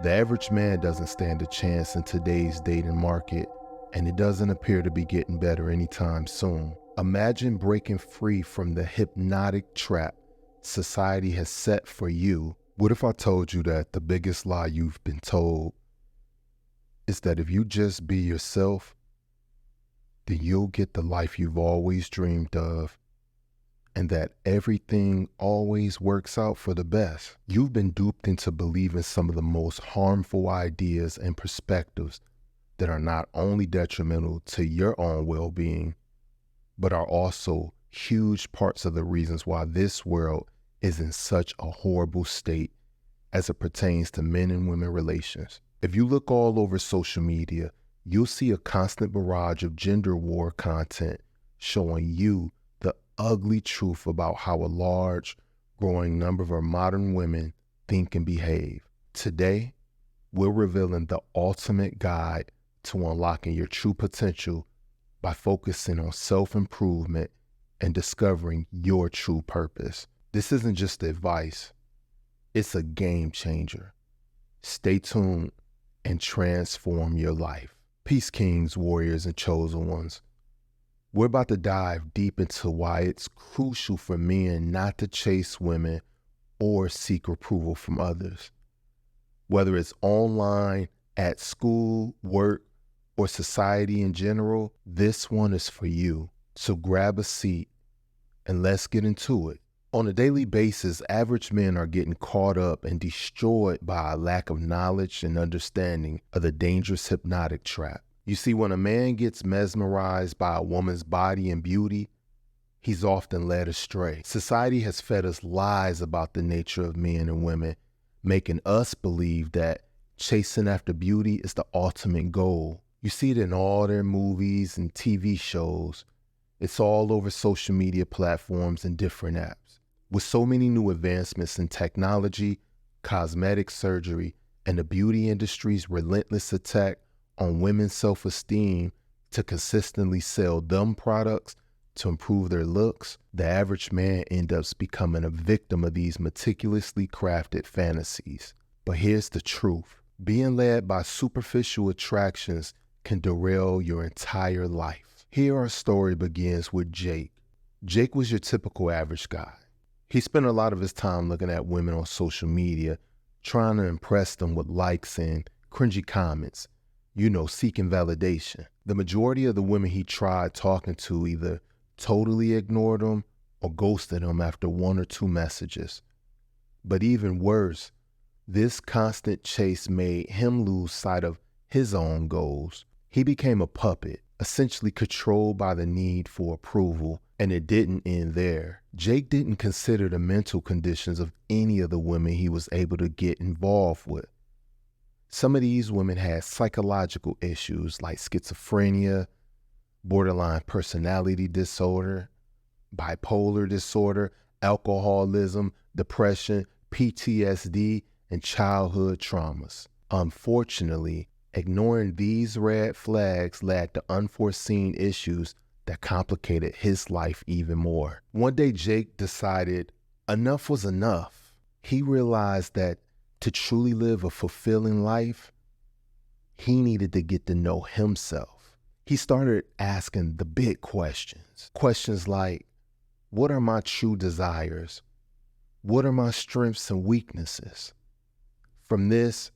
The average man doesn't stand a chance in today's dating market, and it doesn't appear to be getting better anytime soon. Imagine breaking free from the hypnotic trap society has set for you. What if I told you that the biggest lie you've been told is that if you just be yourself, then you'll get the life you've always dreamed of, and that everything always works out for the best? You've been duped into believing some of the most harmful ideas and perspectives that are not only detrimental to your own well-being, but are also huge parts of the reasons why this world is in such a horrible state as it pertains to men and women relations. If you look all over social media, you'll see a constant barrage of gender war content showing you the ugly truth about how a large, growing number of our modern women think and behave. Today, we're revealing the ultimate guide to unlocking your true potential by focusing on self-improvement and discovering your true purpose. This isn't just advice, it's a game changer. Stay tuned and transform your life. Peace kings, warriors, and chosen ones. We're about to dive deep into why it's crucial for men not to chase women or seek approval from others. Whether it's online, at school, work, or society in general, this one is for you. So grab a seat and let's get into it. On a daily basis, average men are getting caught up and destroyed by a lack of knowledge and understanding of the dangerous hypnotic trap. You see, when a man gets mesmerized by a woman's body and beauty, he's often led astray. Society has fed us lies about the nature of men and women, making us believe that chasing after beauty is the ultimate goal. You see it in all their movies and TV shows. It's all over social media platforms and different apps. With so many new advancements in technology, cosmetic surgery, and the beauty industry's relentless attack on women's self-esteem to consistently sell dumb products to improve their looks, the average man ends up becoming a victim of these meticulously crafted fantasies. But here's the truth. Being led by superficial attractions can derail your entire life. Here our story begins with Jake. Jake was your typical average guy. He spent a lot of his time looking at women on social media, trying to impress them with likes and cringy comments, seeking validation. The majority of the women he tried talking to either totally ignored him or ghosted him after one or two messages. But even worse, this constant chase made him lose sight of his own goals. He became a puppet, essentially controlled by the need for approval, and it didn't end there. Jake didn't consider the mental conditions of any of the women he was able to get involved with. Some of these women had psychological issues like schizophrenia, borderline personality disorder, bipolar disorder, alcoholism, depression, PTSD, and childhood traumas. Unfortunately, ignoring these red flags led to unforeseen issues that complicated his life even more. One day, Jake decided enough was enough. He realized that to truly live a fulfilling life, he needed to get to know himself. He started asking the big questions. Questions like, what are my true desires? What are my strengths and weaknesses? From this,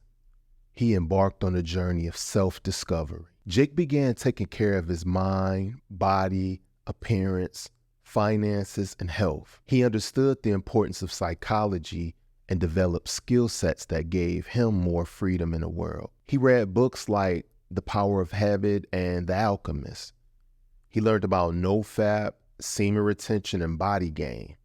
he embarked on a journey of self-discovery. Jake began taking care of his mind, body, appearance, finances, and health. He understood the importance of psychology and developed skill sets that gave him more freedom in the world. He read books like The Power of Habit and The Alchemist. He learned about NoFap, semen retention, and body gain.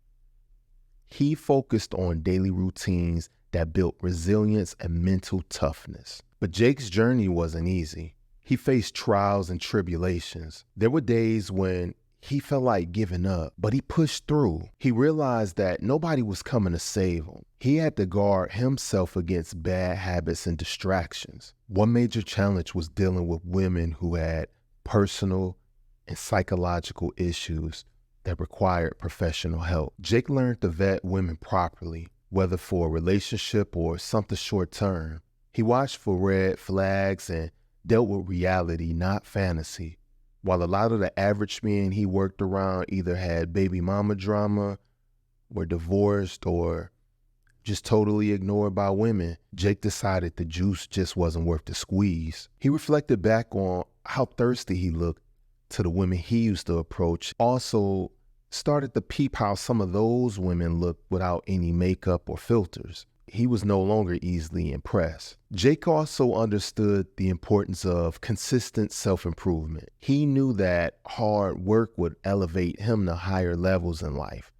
He focused on daily routines that built resilience and mental toughness. But Jake's journey wasn't easy. He faced trials and tribulations. There were days when he felt like giving up, but he pushed through. He realized that nobody was coming to save him. He had to guard himself against bad habits and distractions. One major challenge was dealing with women who had personal and psychological issues that required professional help. Jake learned to vet women properly, whether for a relationship or something short term. He watched for red flags and dealt with reality, not fantasy. While a lot of the average men he worked around either had baby mama drama, were divorced, or just totally ignored by women, Jake decided the juice just wasn't worth the squeeze. He reflected back on how thirsty he looked to the women he used to approach. Also started to peep how some of those women looked without any makeup or filters. He was no longer easily impressed. Jake also understood the importance of consistent self-improvement. He knew that hard work would elevate him to higher levels in life.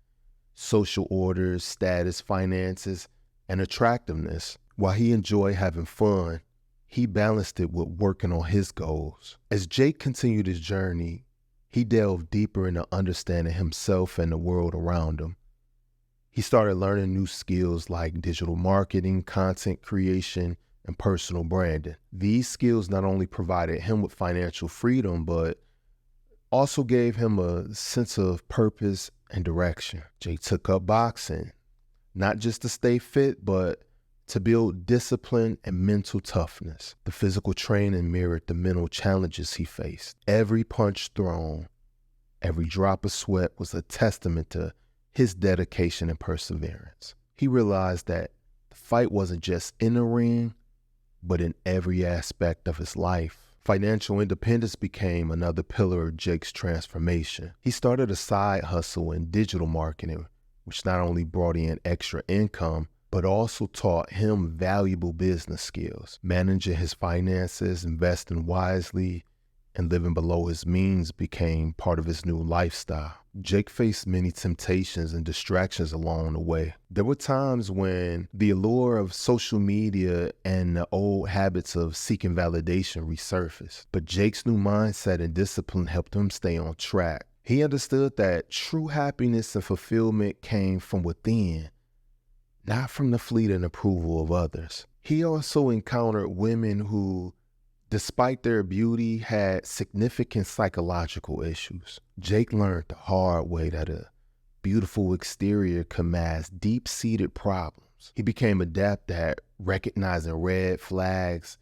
Social orders, status, finances, and attractiveness. While he enjoyed having fun, he balanced it with working on his goals. As Jake continued his journey, he delved deeper into understanding himself and the world around him. He started learning new skills like digital marketing, content creation, and personal branding. These skills not only provided him with financial freedom, but also gave him a sense of purpose and direction. Jake took up boxing, not just to stay fit, but to build discipline and mental toughness. The physical training mirrored the mental challenges he faced. Every punch thrown, every drop of sweat was a testament to his dedication and perseverance. He realized that the fight wasn't just in the ring, but in every aspect of his life. Financial independence became another pillar of Jake's transformation. He started a side hustle in digital marketing, which not only brought in extra income, but also taught him valuable business skills. Managing his finances, investing wisely, and living below his means became part of his new lifestyle. Jake faced many temptations and distractions along the way. There were times when the allure of social media and the old habits of seeking validation resurfaced, but Jake's new mindset and discipline helped him stay on track. He understood that true happiness and fulfillment came from within, not from the fleeting approval of others. He also encountered women who, despite their beauty, had significant psychological issues. Jake learned the hard way that a beautiful exterior can mask deep-seated problems. He became adept at recognizing red flags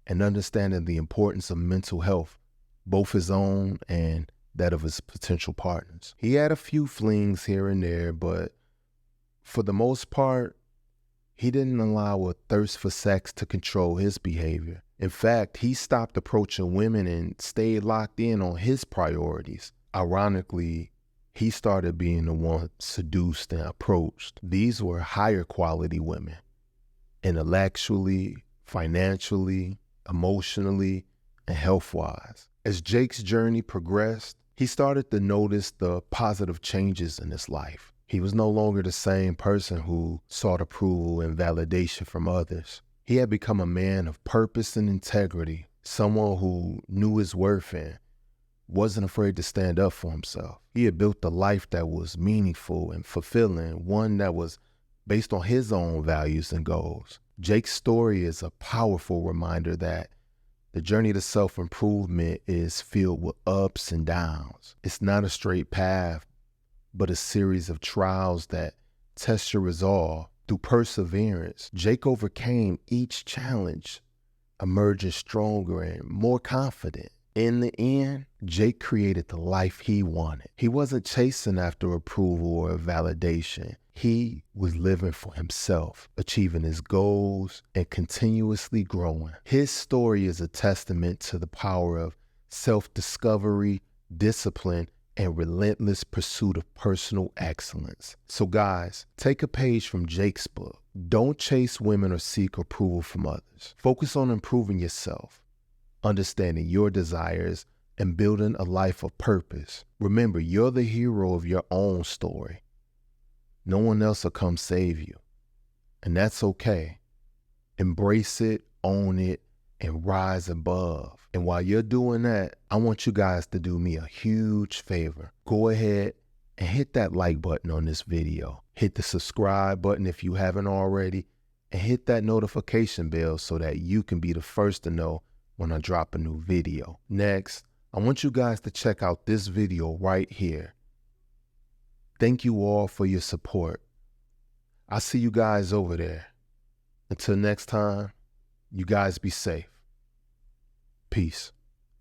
and understanding the importance of mental health, both his own and that of his potential partners. He had a few flings here and there, but for the most part, he didn't allow a thirst for sex to control his behavior. In fact, he stopped approaching women and stayed locked in on his priorities. Ironically, he started being the one seduced and approached. These were higher quality women, intellectually, financially, emotionally, and health-wise. As Jake's journey progressed, he started to notice the positive changes in his life. He was no longer the same person who sought approval and validation from others. He had become a man of purpose and integrity, someone who knew his worth and wasn't afraid to stand up for himself. He had built a life that was meaningful and fulfilling, one that was based on his own values and goals. Jake's story is a powerful reminder that the journey to self-improvement is filled with ups and downs. It's not a straight path, but a series of trials that test your resolve. Through perseverance, Jake overcame each challenge, emerging stronger and more confident. In the end, Jake created the life he wanted. He wasn't chasing after approval or validation. He was living for himself, achieving his goals and continuously growing. His story is a testament to the power of self-discovery, discipline, and relentless pursuit of personal excellence. So guys, take a page from Jake's book. Don't chase women or seek approval from others. Focus on improving yourself, understanding your desires, and building a life of purpose. Remember, you're the hero of your own story. No one else will come save you, and that's okay. Embrace it, own it, and rise above. And while you're doing that, I want you guys to do me a huge favor. Go ahead and hit that like button on this video. Hit the subscribe button if you haven't already, and hit that notification bell so that you can be the first to know when I drop a new video. Next, I want you guys to check out this video right here. Thank you all for your support. I'll see you guys over there. Until next time, You guys be safe. Peace.